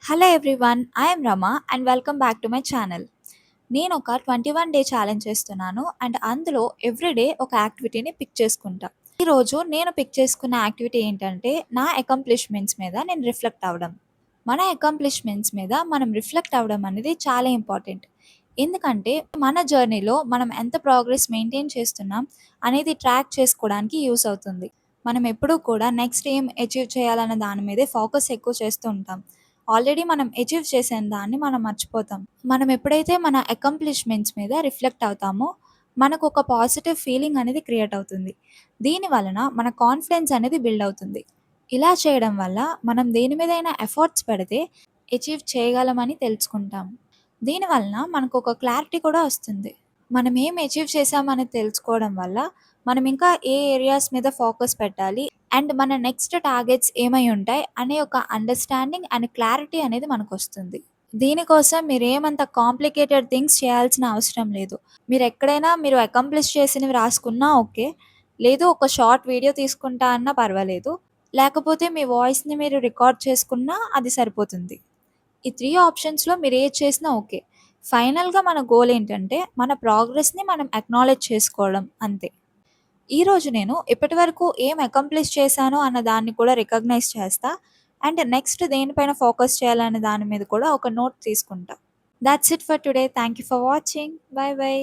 Hello everyone, I'm Rama and welcome back to my channel. నేను ఒక 21 day challenge చేస్తున్నాను and అందులో ఎవ్రీడే ఒక యాక్టివిటీని పిక్ చేసుకుంటా. ఈరోజు నేను పిక్ చేసుకున్న యాక్టివిటీ ఏంటంటే నా అకంప్లిష్మెంట్స్ మీద నేను రిఫ్లెక్ట్ అవ్వడం. మన అకంప్లిష్మెంట్స్ మీద మనం రిఫ్లెక్ట్ అవ్వడం అనేది చాలా ఇంపార్టెంట్. ఎందుకంటే మన జర్నీలో మనం ఎంత ప్రోగ్రెస్ మెయింటైన్ చేస్తున్నాం అనేది ట్రాక్ చేసుకోవడానికి యూస్ అవుతుంది. మనం ఎప్పుడూ కూడా నెక్స్ట్ ఏం అచీవ్ చేయాలన్న దాని మీదే ఫోకస్ ఎక్కువ చేస్తూ ఉంటాం. ఆల్రెడీ మనం అచీవ్ చేసిన దాన్ని మనం మర్చిపోతాం. మనం ఎప్పుడైతే మన అకంప్లిష్మెంట్స్ మీద రిఫ్లెక్ట్ అవుతామో మనకు ఒక పాజిటివ్ ఫీలింగ్ అనేది క్రియేట్ అవుతుంది. దీని వలన మన కాన్ఫిడెన్స్ అనేది బిల్డ్ అవుతుంది. ఇలా చేయడం వల్ల మనం దేని మీదైనా ఎఫర్ట్స్ పెడితే అచీవ్ చేయగలమని తెలుసుకుంటాం. దీని వలన మనకు ఒక క్లారిటీ కూడా వస్తుంది. మనం ఏం అచీవ్ చేసామని తెలుసుకోవడం వల్ల మనం ఇంకా ఏ ఏరియాస్ మీద ఫోకస్ పెట్టాలి అండ్ మన నెక్స్ట్ టార్గెట్స్ ఏమై ఉంటాయి అనే ఒక అండర్స్టాండింగ్ అండ్ క్లారిటీ అనేది మనకు వస్తుంది. దీనికోసం మీరు ఏమంత కాంప్లికేటెడ్ థింగ్స్ చేయాల్సిన అవసరం లేదు. మీరు ఎక్కడైనా మీరు అకంప్లిష్ చేసినవి రాసుకున్నా ఓకే, లేదు ఒక షార్ట్ వీడియో తీసుకుంటా అన్నా పర్వాలేదు, లేకపోతే మీ వాయిస్ని మీరు రికార్డ్ చేసుకున్నా అది సరిపోతుంది. ఈ 3 ఆప్షన్స్‌లో మీరు ఏది చేసినా ఓకే. ఫైనల్‌గా మన గోల్ ఏంటంటే మన ప్రోగ్రెస్‌ని మనం అక్నాలెడ్జ్ చేసుకోవడం అంతే. ఈరోజు నేను ఇప్పటివరకు ఏం అకంప్లిష్ చేశానో అన్న దాన్ని కూడా రికగ్నైజ్ చేస్తా. అండ్ నెక్స్ట్ దేనిపైన ఫోకస్ చేయాలనే దాని మీద కూడా ఒక నోట్ తీసుకుంటా. That's it for today. Thank you for watching. By by.